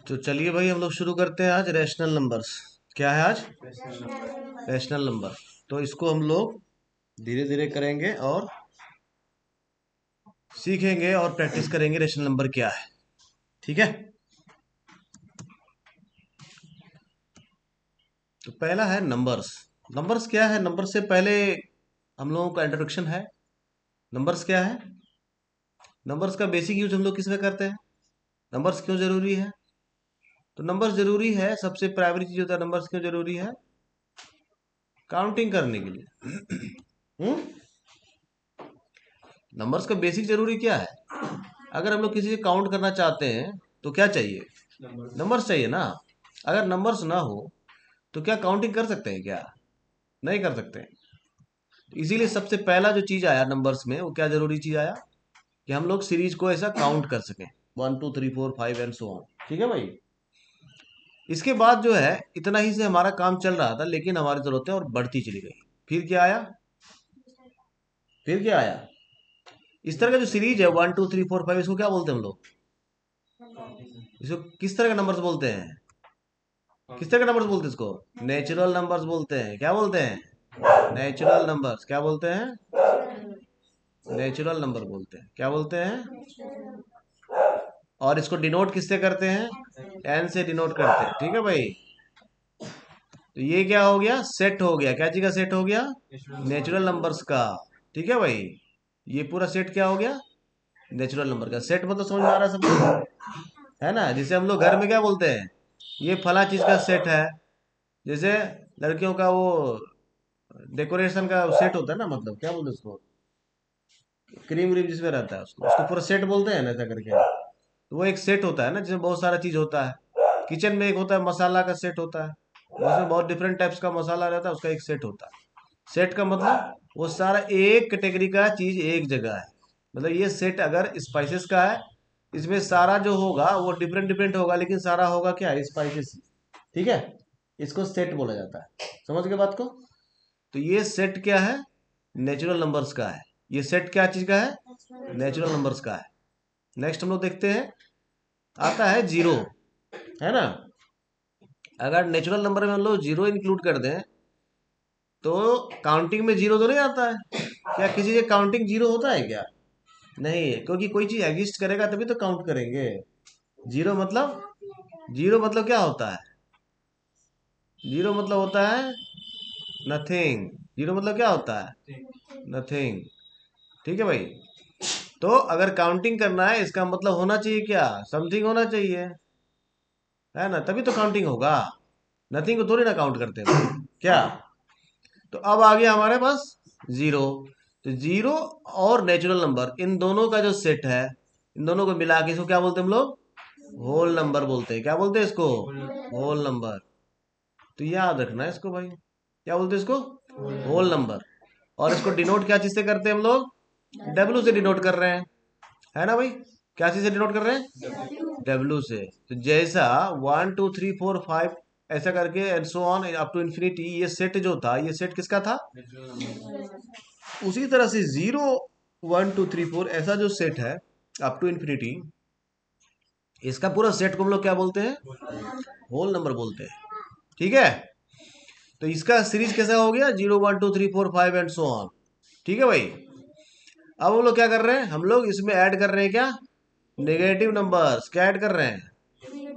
तो चलिए भाई हम लोग शुरू करते हैं आज रैशनल नंबर्स। क्या है आज? Rational number. तो इसको हम लोग धीरे धीरे करेंगे और सीखेंगे और प्रैक्टिस करेंगे रैशनल नंबर क्या है। ठीक है। तो पहला है नंबर्स। नंबर्स क्या है? नंबर से पहले हम लोगों का इंट्रोडक्शन है। नंबर्स क्या है? नंबर्स का बेसिक यूज हम लोग किस में करते हैं? नंबर्स क्यों जरूरी है? तो नंबर्स जरूरी है, सबसे प्राइमरी चीज होता है नंबर्स क्यों जरूरी है? काउंटिंग करने के लिए। हम्म। नंबर्स का बेसिक जरूरी क्या है? अगर हम लोग किसी से काउंट करना चाहते हैं तो क्या चाहिए? नंबर्स चाहिए ना। अगर नंबर्स ना हो तो क्या काउंटिंग कर सकते हैं क्या? नहीं कर सकते हैं। तो इसीलिए सबसे पहला जो चीज आया नंबर्स में, वो क्या जरूरी चीज आया कि हम लोग सीरीज को ऐसा काउंट कर सकें, 1 2 3 4 5 एंड सो ऑन। ठीक है भाई। इसके बाद जो है इतना ही से हमारा काम चल रहा था, लेकिन हमारी जरूरतें और बढ़ती चली गई। फिर क्या आया? फिर क्या आया? इस तरह का जो सीरीज है 1 2 3 4 5, इसको क्या बोलते हैं हम लोग? इसको किस तरह का नंबर्स बोलते हैं? किस तरह के नंबर्स बोलते हैं इसको? नेचुरल नंबर्स बोलते हैं। क्या बोलते हैं? Natural numbers. क्या बोलते हैं? नेचुरल नंबर बोलते हैं। क्या बोलते हैं? और इसको डिनोट किससे करते हैं? एन से डिनोट करते हैं। ठीक है भाई। तो ये क्या हो गया? सेट हो गया। क्या चीज का सेट हो गया? नेचुरल नंबर्स का। ठीक है भाई। ये पूरा सेट क्या हो गया? नेचुरल नंबर का सेट। मतलब समझ में आ रहा है सबको? है ना। जिसे हम लोग घर में क्या बोलते हैं? ये फला चीज का सेट है। जैसे लड़कियों का वो डेकोरेशन का सेट होता है ना, मतलब क्या बोलते हैं उसको? क्रीम व्रीम जिसमें रहता है उसको उसको पूरा सेट बोलते हैं ना, ऐसा करके। तो वो एक सेट होता है ना, जिसमें बहुत सारा चीज होता है। किचन में एक होता है मसाला का सेट होता है, उसमें बहुत डिफरेंट टाइप्स का मसाला रहता है, उसका एक सेट होता है। सेट का मतलब वो सारा एक कैटेगरी का चीज एक जगह है। मतलब ये सेट अगर स्पाइसेस का है, इसमें सारा जो होगा वो डिफरेंट डिफरेंट होगा, लेकिन सारा होगा क्या? स्पाइसेस। ठीक है। इसको सेट बोला जाता है। समझ गए बात को? तो ये सेट क्या है? नेचुरल नंबर्स का है। ये सेट क्या चीज का है? नेचुरल नंबर्स का है। नेक्स्ट हम लोग देखते हैं, आता है जीरो। है ना। अगर नेचुरल नंबर में हम लोग जीरो इंक्लूड कर दें तो काउंटिंग में जीरो तो नहीं आता है। क्या किसी से काउंटिंग जीरो होता है क्या? नहीं है, क्योंकि कोई चीज एग्जिस्ट करेगा तभी तो काउंट करेंगे। जीरो मतलब, जीरो मतलब क्या होता है? जीरो मतलब होता है नथिंग। जीरो मतलब क्या होता है? नथिंग। ठीक है भाई। तो अगर काउंटिंग करना है, इसका मतलब होना चाहिए क्या? समथिंग होना चाहिए। है ना, तभी तो काउंटिंग होगा। नथिंग को थोड़ी ना काउंट करते हैं क्या? तो अब आ गया हमारे पास जीरो। तो जीरो और नेचुरल नंबर, इन दोनों का जो सेट है, इन दोनों को मिला के इसको क्या बोलते हैं हम लोग? होल नंबर बोलते हैं। क्या बोलते हैं इसको? Whole number. तो याद रखना है इसको भाई। क्या बोलते हैं इसको? Whole number. और इसको डिनोट क्या चीज से करते हैं हम लोग? डब्ल्यू से डिनोट कर रहे हैं। है ना भाई। क्या चीज से डिनोट कर रहे हैं? डब्ल्यू से। तो जैसा 1 2 3 4 5 ऐसा करके and so on up to infinity, ये सेट जो था, ये सेट किसका था? उसी तरह से 0 1 2 3 4 ऐसा जो सेट है अप टू इन्फिनिटी, इसका पूरा सेट को हम लोग क्या बोलते हैं? होल नंबर बोलते हैं। ठीक है। तो इसका सीरीज कैसा हो गया? 0 1 2 3 4 5 एंड सो ऑन। ठीक है भाई। अब हम लोग क्या कर रहे हैं? हम लोग इसमें ऐड कर रहे हैं क्या? Negative numbers. क्या ऐड कर रहे हैं?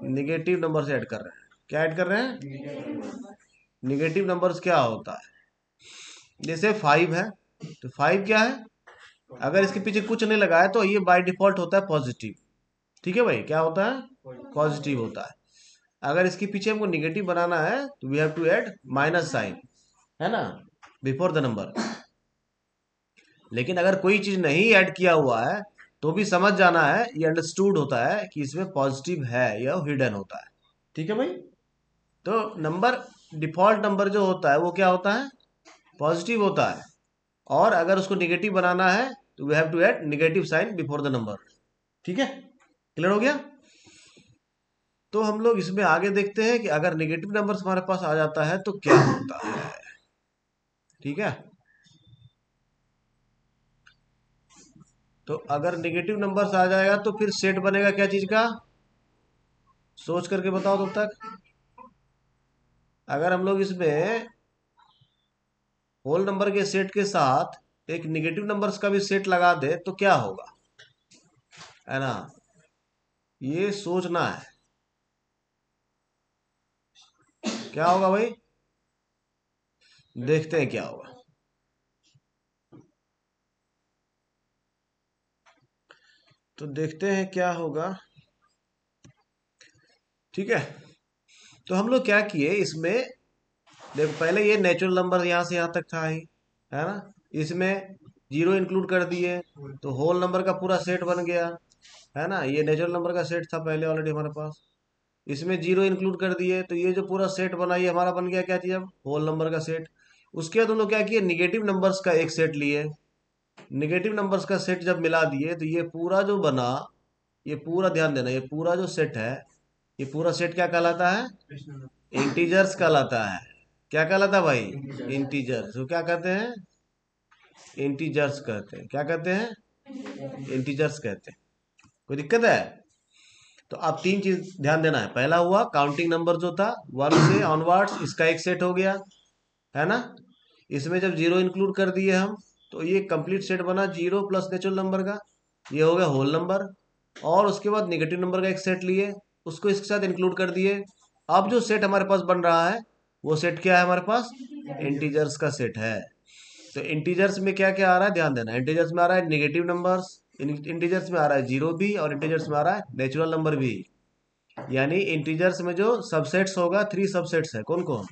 निगेटिव नंबर्स ऐड कर रहे हैं। क्या ऐड कर रहे हैं? निगेटिव नंबर्स क्या होता है? जैसे 5 है, तो 5 क्या है? अगर इसके पीछे कुछ नहीं लगा है तो ये बाय डिफॉल्ट होता है पॉजिटिव। ठीक है भाई। क्या होता है? पॉजिटिव होता है। अगर इसके पीछे हमको निगेटिव बनाना है तो we have to add minus sign. है ना, बिफोर द नंबर। लेकिन अगर कोई चीज नहीं ऐड किया हुआ है तो भी समझ जाना है, ये अंडरस्टूड होता है कि इसमें पॉजिटिव है या हिडन होता है। ठीक है भाई। तो नंबर, डिफॉल्ट नंबर जो होता है वो क्या होता है? पॉजिटिव होता है। और अगर उसको निगेटिव बनाना है तो we have to add negative sign before the number. ठीक है। क्लियर हो गया? तो हम लोग इसमें आगे देखते हैं कि अगर निगेटिव नंबर्स हमारे पास आ जाता है तो क्या होता है। ठीक है। तो अगर निगेटिव नंबर्स आ जाएगा तो फिर सेट बनेगा क्या चीज का? सोच करके बताओ तब तक। अगर हम लोग इसमें होल नंबर के सेट के साथ एक निगेटिव नंबर्स का भी सेट लगा दे तो क्या होगा, है ना? ये सोचना है क्या होगा भाई, देखते हैं क्या होगा। तो देखते हैं क्या होगा। ठीक है, तो हम लोग क्या किए इसमें, देखो पहले ये नेचुरल नंबर यहाँ से यहाँ तक था ही, है ना? इसमें जीरो इंक्लूड कर दिए तो होल नंबर का पूरा सेट बन गया, है ना? ये नेचुरल नंबर का सेट था पहले ऑलरेडी हमारे पास। इसमें जीरो इंक्लूड कर दिए तो ये जो पूरा सेट बना ये हमारा बन गया क्या चीज, अब होल नंबर का सेट। उसके बाद हम लोग क्या किए, निगेटिव नंबर्स का एक सेट लिए। निगेटिव नंबर्स का सेट जब मिला दिए तो ये पूरा जो बना, ये पूरा ध्यान देना, ये पूरा जो सेट है, ये पूरा सेट क्या कहलाता है, इंटीजर्स कहलाता है। क्या कहलाता है भाई, इंटीजर्स। तो क्या कहते हैं, इंटीजर्स कहते हैं। क्या कहते हैं, इंटीजर्स कहते हैं। कोई दिक्कत है? तो अब तीन चीज ध्यान देना है। पहला हुआ काउंटिंग नंबर जो था 1 से ऑनवर्ड्स, इसका एक सेट हो गया, है ना? इसमें जब जीरो इंक्लूड कर दिए हम तो ये कंप्लीट सेट बना जीरो प्लस नेचुरल नंबर का, ये हो गया होल नंबर। और उसके बाद नेगेटिव नंबर का एक सेट लिए, उसको इसके साथ इंक्लूड कर दिए। अब जो सेट हमारे पास बन रहा है वो सेट क्या है हमारे पास, इंटीजर्स का सेट है। तो इंटीजर्स में क्या क्या आ रहा है ध्यान देना। इंटीजर्स में आ रहा है नेगेटिव नंबर्स, इंटीजर्स में आ रहा है जीरो भी, और इंटीजर्स में आ रहा है नेचुरल नंबर भी। यानी इंटीजर्स में जो सबसेट्स होगा, 3 सबसेट्स है। कौन कौन?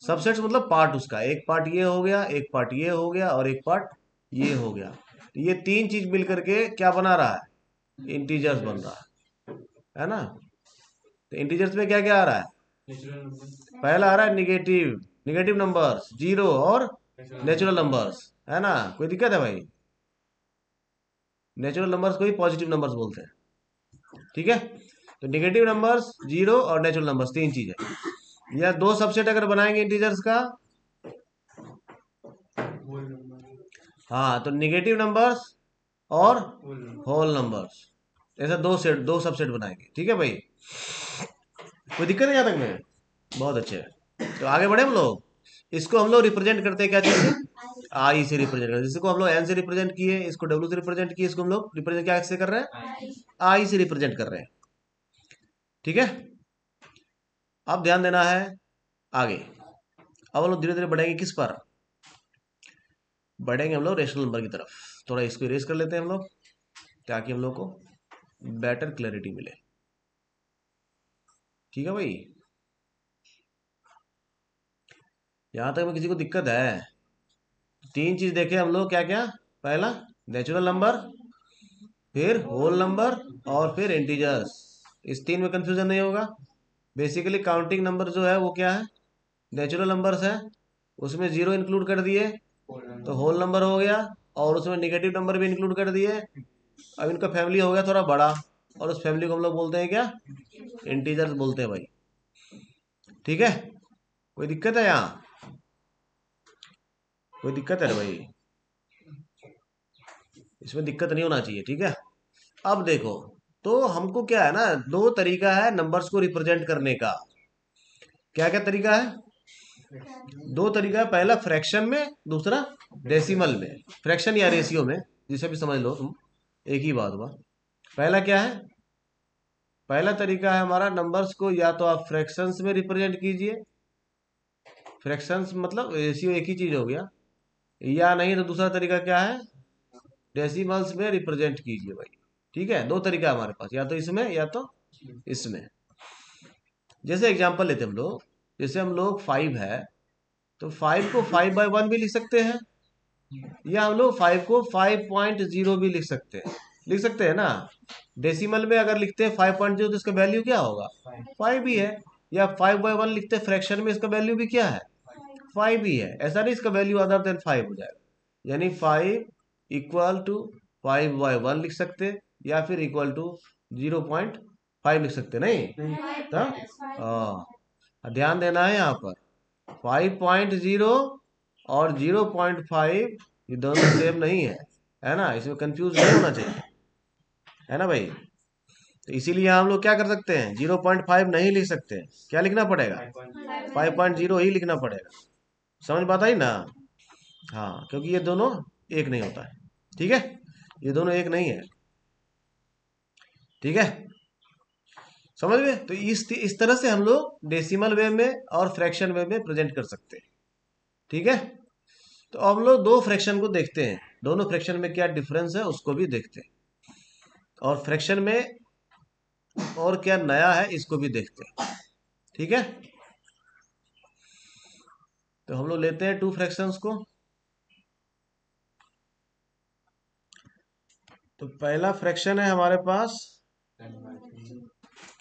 सबसेट्स मतलब पार्ट, उसका एक पार्ट ये हो गया, एक पार्ट ये हो गया, और एक पार्ट ये हो गया। तो ये तीन चीज मिल करके क्या बना रहा है, इंटीजर्स बन रहा है ना? तो इंटीजर्स में क्या क्या आ रहा है, पहला आ रहा है निगेटिव, निगेटिव नंबर्स जीरो और नेचुरल नंबर्स, है ना? कोई दिक्कत है भाई? नेचुरल नंबर्स को ही पॉजिटिव नंबर्स बोलते हैं, ठीक है? तो निगेटिव नंबर्स, जीरो और नेचुरल नंबर्स, तीन चीज है। या दो सबसेट अगर बनाएंगे इंटीजर्स का, हाँ, तो निगेटिव नंबर्स और होल नंबर्स, ऐसा दो सेट, दो सबसेट बनाएंगे, ठीक है भाई? कोई दिक्कत नहीं यहाँ तक में? बहुत अच्छे। तो आगे बढ़े हम लोग। इसको हम लोग रिप्रेजेंट करते हैं क्या चीज से, आई से रिप्रेजेंट करते हैं। जिसको हम लोग एन से रिप्रेजेंट किए, इसको डब्ल्यू से रिप्रेजेंट किए, इसको हम लोग रिप्रेजेंट क्या से कर रहे हैं, आई से रिप्रेजेंट कर रहे हैं, ठीक है? अब ध्यान देना है आगे। अब हम लोग धीरे धीरे बढ़ेंगे किस पर, बढ़ेंगे हम लोग रेशनल नंबर की तरफ। थोड़ा इसको इरेज कर लेते हैं हम लोग ताकि हम लोग को बेटर क्लैरिटी मिले, ठीक है भाई? यहां तक में किसी को दिक्कत है? तीन चीज देखे हम लोग, क्या क्या, पहला नेचुरल नंबर, फिर होल नंबर, और फिर इंटीजर्स। इस तीन में कंफ्यूजन नहीं होगा। बेसिकली काउंटिंग नंबर जो है वो क्या है, नेचुरल नंबर्स है, उसमें जीरो इंक्लूड कर दिए तो होल नंबर हो गया, और उसमें निगेटिव नंबर भी इंक्लूड कर दिए। अब इनका फैमिली हो गया थोड़ा बड़ा, और उस फैमिली को हम लोग बोलते हैं क्या, इंटीजर्स बोलते हैं भाई, ठीक है? कोई दिक्कत है यहाँ? कोई दिक्कत है भाई? इसमें दिक्कत नहीं होना चाहिए, ठीक है? अब देखो, तो हमको क्या है ना, दो तरीका है नंबर्स को रिप्रेजेंट करने का। क्या क्या तरीका है, दो तरीका है। पहला फ्रैक्शन में, दूसरा डेसिमल में, फ्रैक्शन या रेशियो में, जिसे भी समझ लो तुम, एक ही बात हुआ। पहला क्या है, पहला तरीका है हमारा, नंबर्स को या तो आप फ्रैक्शंस में रिप्रेजेंट कीजिए, फ्रैक्शंस मतलब रेशियो एक ही चीज हो गया, या नहीं तो दूसरा तरीका क्या है, डेसिमल्स में रिप्रेजेंट कीजिए भाई, ठीक है? दो तरीका है हमारे पास, या तो इसमें या तो इसमें। जैसे एग्जांपल लेते हम लोग, जैसे हम लोग 5 है तो 5 को 5/1 भी लिख सकते हैं, या हम लोग 5 को 5.0 भी लिख सकते हैं, लिख सकते हैं ना? डेसिमल में अगर लिखते हैं 5.0 तो इसका वैल्यू क्या होगा, 5 ही है। या 5/1 लिखते हैं फ्रैक्शन में, इसका वैल्यू भी क्या है, 5 ही है। ऐसा नहीं इसका वैल्यू अदर देन 5 हो जाएगा। यानी 5 इक्वल टू 5/1 लिख सकते, या फिर इक्वल टू 0.5 लिख सकते, नहीं? तब ध्यान देना है यहाँ पर, 5.0 और 0.5 ये दोनों सेम नहीं है, है ना? इसमें कंफ्यूज नहीं होना चाहिए, है ना भाई? तो इसीलिए हम लोग क्या कर सकते हैं, 0.5 नहीं लिख सकते, क्या लिखना पड़ेगा, 5.0 ही लिखना पड़ेगा। समझ पाता ही ना। हाँ, क्योंकि ये दोनों एक नहीं होता है। ठीक है, ये दोनों एक नहीं है। ठीक है, समझ गए। तो इस तरह से हम लोग डेसिमल वे में और फ्रैक्शन वे में प्रेजेंट कर सकते हैं। ठीक है, तो अब हम लोग दो फ्रैक्शन को देखते हैं, दोनों फ्रैक्शन में क्या डिफरेंस है उसको भी देखते हैं, और फ्रैक्शन में और क्या नया है इसको भी देखते हैं। ठीक है, तो हम लोग लेते हैं टू फ्रैक्शंस को। तो पहला फ्रैक्शन है हमारे पास,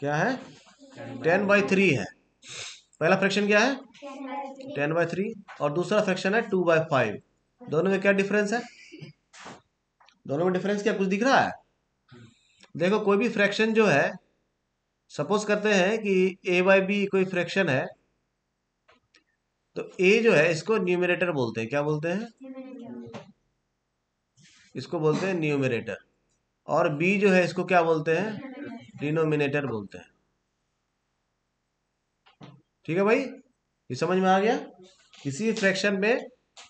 क्या है, 10/3 है। पहला फ्रैक्शन क्या है, 10/3, और दूसरा फ्रैक्शन है 2/5। दोनों में क्या डिफरेंस है, दोनों में डिफरेंस क्या कुछ दिख रहा है। देखो, कोई भी फ्रैक्शन जो है, सपोज करते हैं कि a/b कोई फ्रैक्शन है, तो a जो है इसको न्यूमरेटर बोलते हैं, क्या बोलते हैं, इसको बोलते हैं न्यूमरेटर, और b जो है इसको क्या बोलते हैं, डिनोमिनेटर बोलते हैं। ठीक है भाई, ये समझ में आ गया। किसी फ्रैक्शन में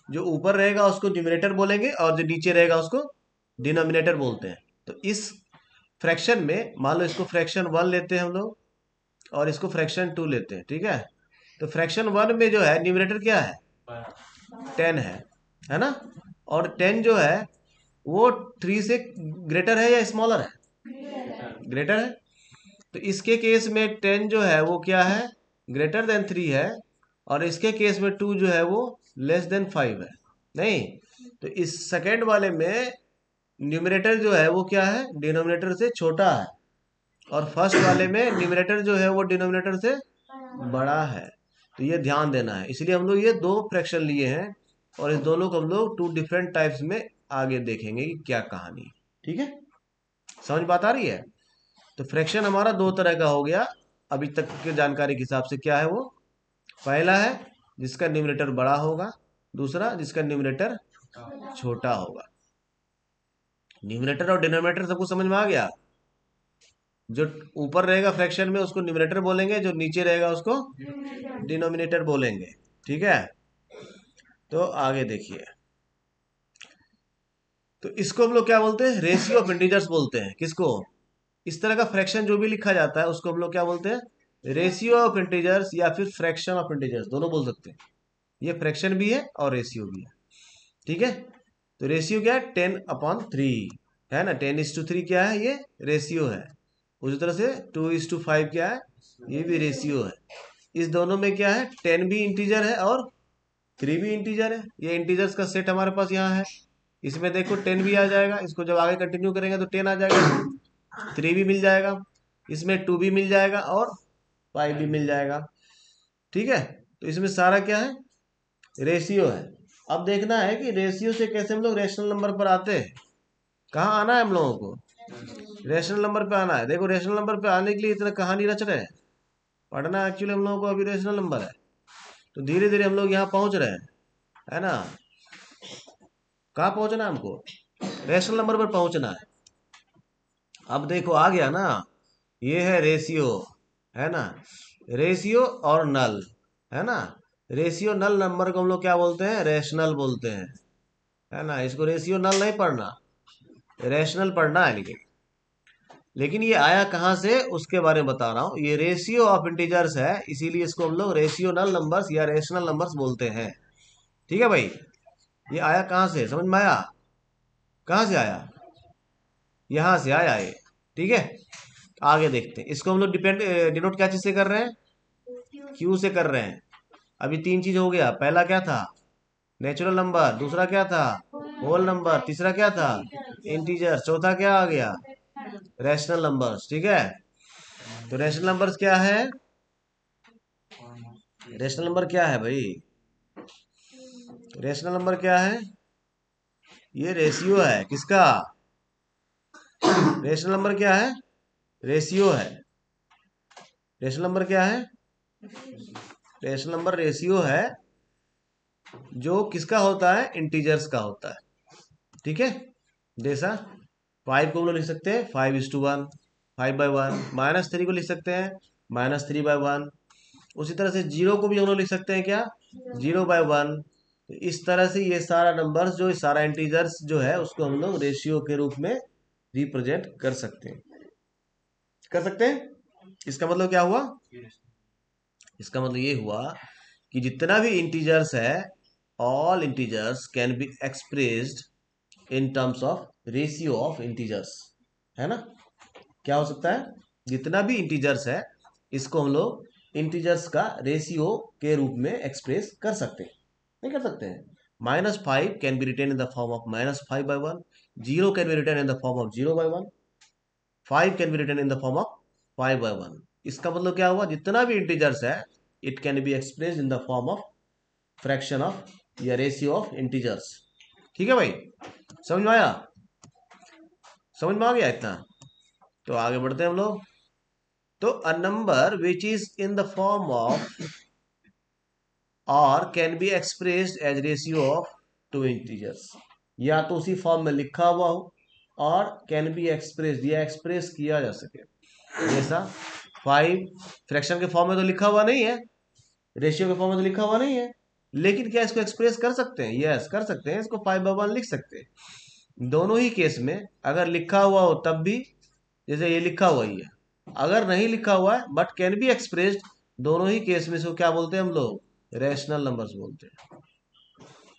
जो ऊपर रहेगा उसको न्यूमरेटर बोलेंगे, और जो नीचे रहेगा उसको डिनोमिनेटर बोलते हैं। तो इस फ्रैक्शन में मान लो इसको फ्रैक्शन 1 लेते हैं हम लोग, और इसको फ्रैक्शन 2 लेते हैं। ठीक है, तो फ्रैक्शन 1 में जो है न्यूमरेटर क्या है, 10 है ना, और 10 जो है वो 3 से ग्रेटर है या स्मॉलर है, ग्रेटर है। तो इसके केस में 10 जो है वो क्या है, ग्रेटर देन 3 है, और इसके केस में 2 जो है वो लेस देन 5 है। नहीं, तो इस सेकेंड वाले में न्यूमरेटर जो है वो क्या है, डिनोमिनेटर से छोटा है, और फर्स्ट वाले में न्यूमरेटर जो है वो डिनोमिनेटर से बड़ा है। तो ये ध्यान देना है, इसलिए हम लोग ये दो फ्रैक्शन लिए हैं, और इस दोनों को हम लोग टू डिफरेंट टाइप्स में आगे देखेंगे कि क्या कहानी है। ठीक है, समझ बात आ रही है। तो फ्रैक्शन हमारा दो तरह का हो गया अभी तक की जानकारी के हिसाब से। क्या है वो, पहला है जिसका न्यूमरेटर बड़ा होगा, दूसरा जिसका न्यूमरेटर छोटा होगा। न्यूमरेटर और डिनोमिनेटर सबको समझ में आ गया। जो ऊपर रहेगा फ्रैक्शन में उसको न्यूमरेटर बोलेंगे, जो नीचे रहेगा उसको डिनोमिनेटर बोलेंगे। ठीक है, तो आगे देखिए। तो इसको हम लोग क्या बोलते हैं, रेशियो ऑफ इंटीजर्स बोलते हैं। किसको, इस तरह का फ्रैक्शन जो भी लिखा जाता है उसको हम लोग क्या बोलते हैं, रेशियो ऑफ इंटीजर्स, या फिर फ्रैक्शन ऑफ इंटीजर्स, दोनों बोल सकते हैं। ये फ्रैक्शन भी है और रेशियो भी है। ठीक है, तो रेशियो क्या है, 10/3 है ना, 10:3 क्या है, ये रेशियो है। उसी तरह से 2:5 क्या है, ये भी रेशियो है। इस दोनों में क्या है, 10 भी इंटीजर है और 3 भी इंटीजर है। ये इंटीजर्स का सेट हमारे पास यहाँ है। इसमें देखो 10 भी आ जाएगा, इसको जब आगे कंटिन्यू करेंगे तो 10 आ जाएगा, 3 भी मिल जाएगा, इसमें 2 भी मिल जाएगा, और 5 भी मिल जाएगा। ठीक है, तो इसमें सारा क्या है, रेशियो है। अब देखना है कि रेशियो से कैसे हम लोग रेशनल नंबर पर आते हैं। कहाँ आना है हम लोगों को, रेशनल नंबर पे आना है। देखो, रेशनल नंबर पे आने के लिए इतना कहानी रच रहे हैं, पढ़ना एक्चुअली हम लोगों को अभी रेशनल नंबर है। तो धीरे धीरे हम लोग यहाँ पहुंच रहे हैं, है ना। कहाँ पहुंचना है हमको, रेशनल नंबर पर पहुंचना है। अब देखो आ गया ना, ये है रेशियो, है ना, रेशियो और नल, है ना। रेशियो नल नंबर को हम लोग क्या बोलते हैं, रेशनल बोलते हैं, है ना। इसको रेशियो नल नहीं पढ़ना, रेशनल पढ़ना है। लेकिन ये आया कहाँ से उसके बारे में बता रहा हूँ। ये रेशियो ऑफ इंटीजर्स है, इसीलिए इसको हम लोग रेशियोनल नंबर्स या रेशनल नंबर्स बोलते हैं। ठीक है भाई, ये आया कहाँ से, समझ में आया, कहाँ से आया, यहाँ से आया ये। ठीक है, आगे देखते हैं। इसको हम लोग डिनोट क्या चीज से कर रहे हैं, क्यू से कर रहे हैं। अभी तीन चीज हो गया, पहला क्या था, नेचुरल नंबर, दूसरा क्या था, होल नंबर, तीसरा क्या था, इंटीजर, चौथा क्या आ गया, रैशनल नंबर्स। ठीक है, तो रैशनल नंबर्स क्या है, रैशनल नंबर क्या है भाई, रैशनल नंबर क्या है, ये रेशियो है। किसका, रैशनल नंबर क्या है, रेशियो है। रैशनल नंबर क्या है, रैशनल नंबर रेशियो है, जो किसका होता है, इंटीजर्स का होता है। ठीक है, जैसा 5 को हम लोग लिख सकते हैं 5:1, 5/1। -3 को लिख सकते हैं -3/1। उसी तरह से 0 को भी हम लोग लिख सकते हैं क्या, 0/1। तो इस तरह से ये सारा नंबर्स जो सारा इंटीजर्स जो है उसको हम लोग रेशियो के रूप में रिप्रेजेंट कर सकते हैं, इसका मतलब क्या हुआ, इसका मतलब ये हुआ कि जितना भी इंटीजर्स है, all integers can be expressed in terms of ratio of integers, है ना। क्या हो सकता है, जितना भी इंटीजर्स है इसको हम लोग इंटीजर्स का रेशियो के रूप में एक्सप्रेस कर सकते हैं, नहीं कर सकते हैं। -5 can be written in the form of -5/1, 0 can be written in the form of 0/1, 5 can be written in the form of 5/1। इसका मतलब क्या हुआ, जितना भी इंटीजर्स है it can be express in the form of fraction of या ratio of integers. ठीक है भाई, समझ में आया, समझ में आ गया इतना। तो आगे बढ़ते हैं हम लोग। तो a number which is in the form of और can be expressed as ratio of two integers, या तो उसी फॉर्म में लिखा हुआ हो और कैन बी एक्सप्रेस्ड या एक्सप्रेस किया जा सके। जैसा 5 फ्रैक्शन के फॉर्म में तो लिखा हुआ नहीं है, रेशियो के फॉर्म में तो लिखा हुआ नहीं है, लेकिन क्या इसको एक्सप्रेस कर सकते हैं, यस कर सकते हैं, इसको 5/1 लिख सकते हैं। दोनों ही केस में अगर लिखा हुआ हो तब भी, जैसे ये लिखा हुआ ही है, अगर नहीं लिखा हुआ है बट कैन बी एक्सप्रेस्ड, दोनों ही केस में इसको क्या बोलते हैं हम लोग, रैशनल नंबर्स बोलते हैं।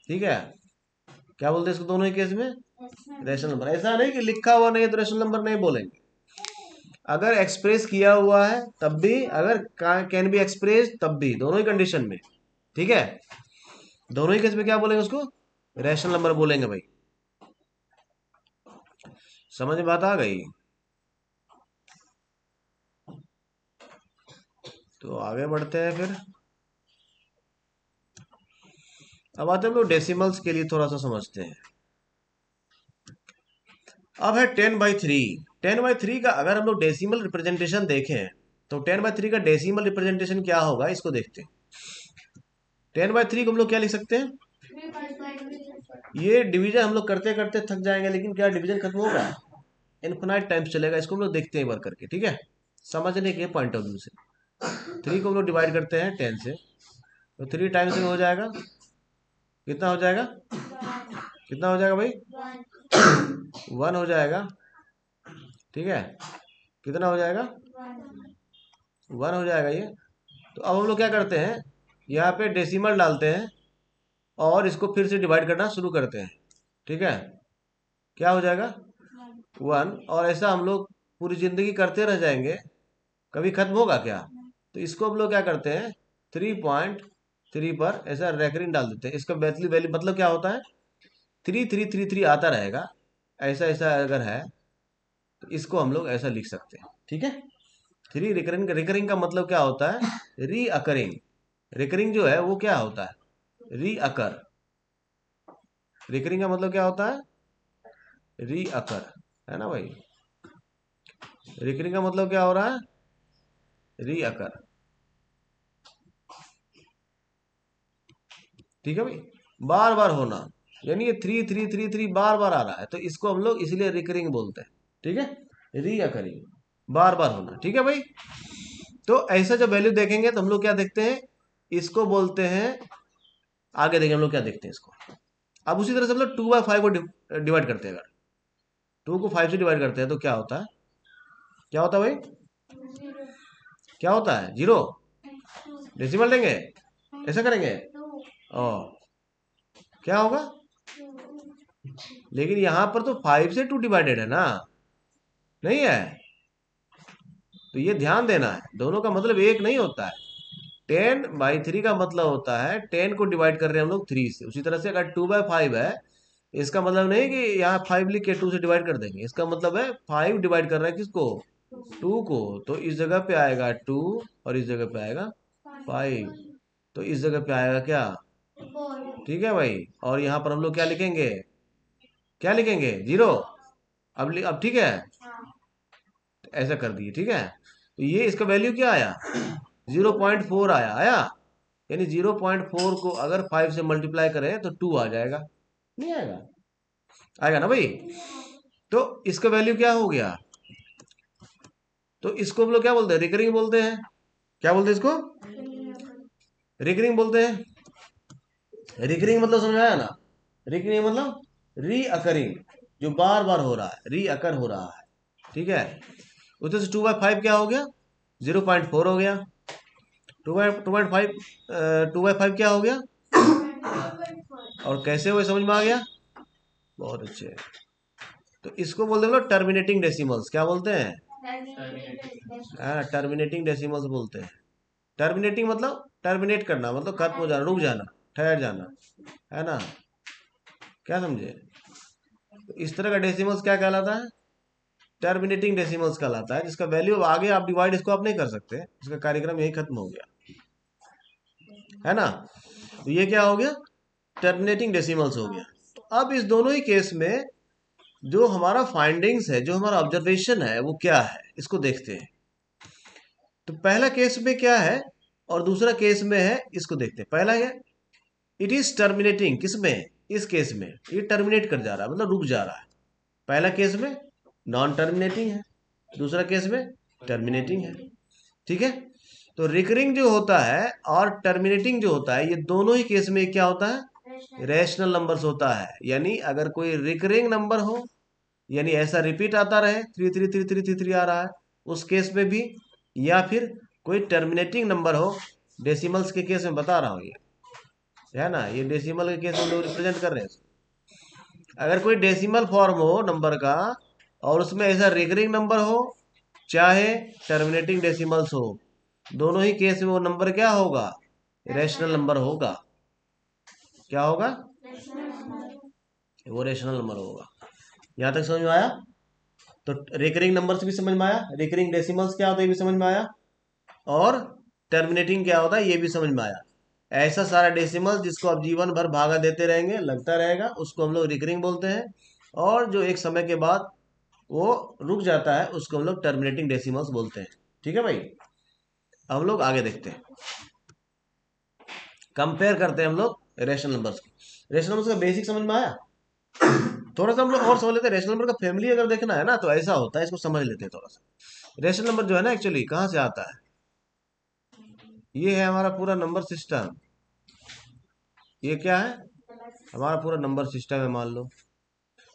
ठीक है, क्या बोलते हैं इसको दोनों ही केस में, रैशनल नंबर। ऐसा नहीं कि लिखा हुआ नहीं है तो रैशनल नंबर नहीं बोलेंगे, अगर एक्सप्रेस किया हुआ है तब भी, अगर कैन बी एक्सप्रेस तब भी, दोनों ही कंडीशन में। ठीक है, दोनों ही केस में क्या बोलेंगे उसको, रैशनल नंबर बोलेंगे भाई। समझ में बात आ गई। तो आगे बढ़ते हैं फिर। अब आते हैं हम लोग डेसिमल्स के लिए, थोड़ा सा समझते हैं। अब है 10/3। 10/3 का अगर हम लोग डेसिमल रिप्रेजेंटेशन देखें तो 10/3 का डेसिमल रिप्रेजेंटेशन क्या होगा, इसको देखते हैं। 10/3 को हम लोग क्या लिख सकते हैं, ये डिवीजन हम लोग करते करते थक जाएंगे, लेकिन क्या डिवीजन खत्म होगा, इनफिनाइट टाइम्स चलेगा। इसको हम लोग देखते हैं एक बार करके, ठीक है, समझने के पॉइंट ऑफ व्यू से। 3 को हम लोग डिवाइड करते हैं 10 से, तो 3 टाइम्स में हो जाएगा, कितना हो जाएगा, कितना हो जाएगा भाई, 1 हो जाएगा। ठीक है, कितना हो जाएगा, 1 हो जाएगा ये। तो अब हम लोग क्या करते हैं, यहाँ पे डेसिमल डालते हैं और इसको फिर से डिवाइड करना शुरू करते हैं। ठीक है, क्या हो जाएगा, 1। और ऐसा हम लोग पूरी जिंदगी करते रह जाएंगे, कभी खत्म होगा क्या। तो इसको हम लोग क्या करते हैं, 3.3 पर ऐसा रेकरिंग डाल देते हैं। इसका वैल्यू वैल्यू मतलब क्या होता है, 3 3 3 3 आता रहेगा, ऐसा ऐसा अगर है तो इसको हम लोग ऐसा लिख सकते हैं। ठीक है, 3 रिकरिंग, रिकरिंग का मतलब क्या होता है, री अकरिंग। रिकरिंग जो है वो क्या होता है, री अकर। रिकरिंग का मतलब क्या होता है, री अकर, है ना भाई। रिकरिंग का मतलब क्या हो रहा है, री अकर। ठीक है भाई, बार बार होना, यानी ये 3 3 3 3 बार बार आ रहा है, तो इसको हम लोग इसलिए रिकरिंग बोलते हैं। ठीक है, री अकरिंग, बार बार होना। ठीक है भाई, तो ऐसा जब वैल्यू देखेंगे तो हम लोग क्या देखते हैं, इसको बोलते हैं, आगे देखें हम लोग क्या देखते हैं इसको। अब उसी तरह से हम लोग 2/5 को डिवाइड करते हैं। अगर 2 को 5 से डिवाइड करते हैं तो क्या होता है, क्या होता है भाई, क्या होता है, 0। डेसिमल लेंगे, ऐसा करेंगे, ओ क्या होगा, लेकिन यहां पर तो 5 से 2 डिवाइडेड है ना, नहीं है, तो ये ध्यान देना है, दोनों का मतलब एक नहीं होता है। 10/3 का मतलब होता है 10 को डिवाइड कर रहे हैं हम लोग 3 से। उसी तरह से अगर 2/5 है, इसका मतलब नहीं कि यहाँ 5 लिख के 2 से डिवाइड कर देंगे, इसका मतलब है 5 डिवाइड कर रहा है किसको, 2 को, तो इस जगह पे आएगा 2 और इस जगह पे आएगा 5, तो इस जगह पे आएगा क्या, ठीक है भाई। और यहाँ पर हम लोग क्या लिखेंगे, क्या लिखेंगे, 0। अब ठीक है, ऐसा कर दिए। ठीक है, तो ये इसका वैल्यू क्या आया, 0.4 आया, यानी 0.4 को अगर 5 से मल्टीप्लाई करें तो 2 आ जाएगा, नहीं आएगा, आएगा ना भाई। तो इसका वैल्यू क्या हो गया, तो इसको हम लोग क्या बोलते हैं, रिकरिंग बोलते हैं। क्या बोलते हैं इसको, रिकरिंग बोलते हैं। रिकरिंग मतलब समझ आया ना, रिकरिंग मतलब रीअकरिंग, जो बार बार हो रहा है, रीअकर हो रहा है, ठीक है। उसमें से 2/5 क्या हो गया, 0.4 हो गया। 2/5 2/5 क्या हो गया, और कैसे हुए समझ में आ गया, बहुत अच्छे। तो इसको बोलते हैं लोग टर्मिनेटिंग डेसिमल्स। क्या बोलते हैं, टर्मिनेटिंग डेसिमल्स बोलते हैं। टर्मिनेटिंग मतलब टर्मिनेट करना, मतलब खत्म हो जाना, रुक जाना, ठहर जाना, है ना। क्या समझे, तो इस तरह का डेसिमल्स क्या कहलाता है, टर्मिनेटिंग डेसिमल्स कहलाता है, जिसका वैल्यू आगे आप डिवाइड इसको आप नहीं कर सकते, इसका कार्यक्रम यही खत्म हो गया, है ना। तो ये क्या हो गया, टर्मिनेटिंग डेसिमल्स हो गया। तो अब इस दोनों ही केस में जो हमारा फाइंडिंग्स है, जो हमारा ऑब्जर्वेशन है, वो क्या है, इसको देखते हैं। तो पहला केस में क्या है और दूसरा केस में है, इसको देखते हैं। पहला है इट इज टर्मिनेटिंग, किसमें, इस केस में ये टर्मिनेट कर जा रहा है, मतलब रुक जा रहा है। पहला केस में नॉन टर्मिनेटिंग है, दूसरा केस में टर्मिनेटिंग है, ठीक है। तो रिकरिंग जो होता है और टर्मिनेटिंग जो होता है, ये दोनों ही केस में क्या होता है, रैशनल नंबर्स होता है। यानी अगर कोई रिकरिंग नंबर हो, यानी ऐसा रिपीट आता रहे, 333333 आ रहा है, उस केस में भी, या फिर कोई टर्मिनेटिंग नंबर हो, डेसिमल्स के केस में बता रहा हूँ ये, है ना, ये डेसिमल के केस में लोग रिप्रेजेंट कर रहे हैं। अगर कोई डेसिमल फॉर्म हो नंबर का और उसमें ऐसा रिकरिंग नंबर हो, चाहे टर्मिनेटिंग डेसिमल्स हो, दोनों ही केस में वो नंबर क्या होगा, रेशनल नंबर होगा। क्या होगा, वो रेशनल नंबर होगा। यहां तक समझ में आया। तो रिकरिंग नंबर्स भी समझ में आया, रिकरिंग डेसिमल्स क्या होता है ये भी समझ में आया, और टर्मिनेटिंग क्या होता है ये भी समझ में आया। ऐसा सारा डेसिमल जिसको आप जीवन भर भागा देते रहेंगे, लगता रहेगा, उसको हम लोग रिकरिंग बोलते हैं। और जो एक समय के बाद वो रुक जाता है, उसको हम लोग टर्मिनेटिंग डेसिमल्स बोलते हैं। ठीक है भाई, हम लोग आगे देखते हैं, कंपेयर करते हैं हम लोग रेशनल नंबर्स को। रेशनल नंबर्स का बेसिक समझ में आया। थोड़ा सा हम लोग और समझ लेते हैं। रेशनल नंबर का फैमिली अगर देखना है ना, तो ऐसा होता है, इसको समझ लेते हैं थोड़ा सा। रेशनल नंबर जो है ना, एक्चुअली कहाँ से आता है, ये है हमारा पूरा नंबर सिस्टम। ये क्या है, हमारा पूरा नंबर सिस्टम है, मान लो।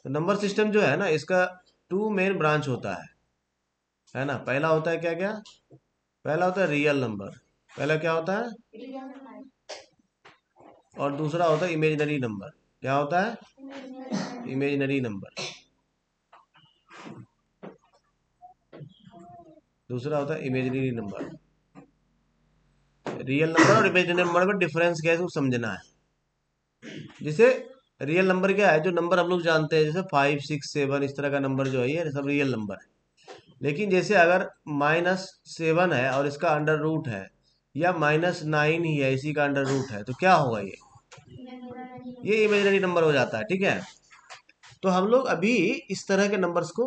तो नंबर सिस्टम जो है ना, इसका 2 मेन ब्रांच होता है ना। पहला होता है क्या क्या, पहला होता है रियल नंबर, पहला क्या होता है, और दूसरा होता है इमेजिनरी नंबर। क्या होता है, इमेजिनरी नंबर। दूसरा होता है इमेजिनरी नंबर। रियल नंबर और इमेजिनरी नंबर में डिफरेंस क्या है, इसको समझना है। जैसे रियल नंबर क्या है, जो नंबर हम लोग जानते हैं, जैसे 5 6 7, इस तरह का नंबर जो है, ये सब रियल नंबर है। लेकिन जैसे अगर -7 है और इसका अंडर रूट है, या -9 ही है, इसी का अंडर रूट है, तो क्या होगा, ये इमेजिनरी नंबर हो जाता है, ठीक है। तो हम लोग अभी इस तरह के नंबर्स को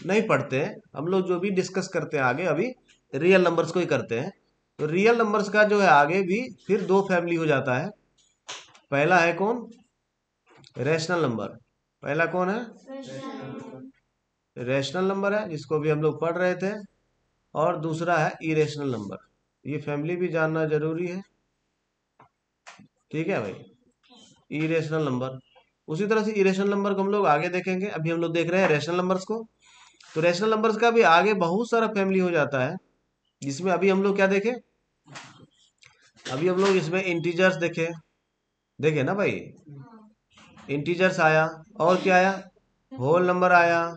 नहीं पढ़ते हैं, हम लोग जो भी डिस्कस करते हैं आगे, अभी रियल नंबर्स को ही करते हैं। तो रियल नंबर्स का जो है आगे भी फिर दो फैमिली हो जाता है। पहला है कौन, रैशनल नंबर। पहला कौन है, रैशनल नंबर है, जिसको भी हम लोग पढ़ रहे थे। और दूसरा है इरेशनल नंबर। ये फैमिली भी जानना जरूरी है, ठीक है भाई। इरेशनल नंबर, उसी तरह से इरेशनल नंबर को हम लोग आगे देखेंगे। अभी हम लोग देख रहे हैं रैशनल नंबर्स को। तो रैशनल नंबर्स का भी आगे बहुत सारा फैमिली हो जाता है, जिसमें अभी हम लोग क्या देखें, अभी हम लोग इसमें इंटीजर्स देखे, देखे ना भाई, इंटीजर्स आया, और क्या आया, होल नंबर आया,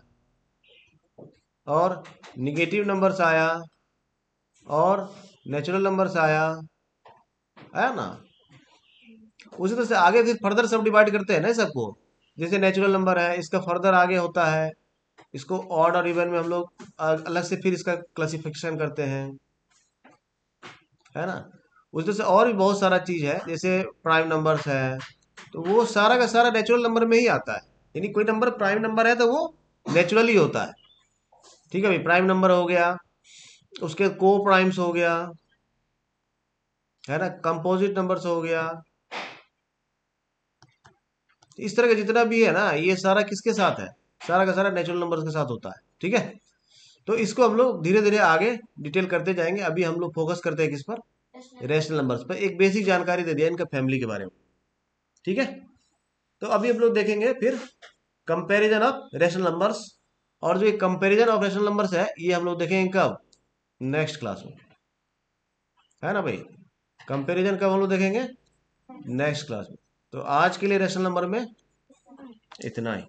और निगेटिव नंबर्स आया, और नेचुरल नंबर्स आया ना। उसी तरह से आगे फिर फर्दर सब डिवाइड करते हैं ना सबको। जैसे नेचुरल नंबर है, इसका फर्दर आगे होता है, इसको ऑड और इवन में हम लोग अलग से फिर इसका क्लासिफिकेशन करते हैं, है ना। उस तरह से और भी बहुत सारा चीज है, जैसे प्राइम नंबर्स है, तो वो सारा का सारा नेचुरल नंबर में ही आता है। यानी कोई नंबर प्राइम नंबर है तो वो नेचुरली होता है, ठीक है भाई। प्राइम नंबर हो गया, उसके को प्राइम्स हो गया, है ना, कंपोजिट नंबर्स हो गया। इस तरह का जितना भी है ना, ये सारा किसके साथ है, सारा का सारा नेचुरल नंबर्स के साथ होता है, ठीक है। तो इसको हम लोग धीरे धीरे आगे डिटेल करते जाएंगे। अभी हम लोग फोकस करते हैं किस पर, रेशनल नंबर्स पर। एक बेसिक जानकारी दे दिया इनका फैमिली के बारे में, ठीक है। तो अभी हम लोग देखेंगे फिर कंपैरिजन ऑफ रेशनल नंबर्स। और जो ये कंपैरिजन ऑफ रेशनल नंबर्स है ये हम लोग देखेंगे कब, नेक्स्ट क्लास में, है ना भाई। कंपैरिजन कब हम लोग देखेंगे, नेक्स्ट क्लास में। तो आज के लिए रेशनल नंबर में इतना ही।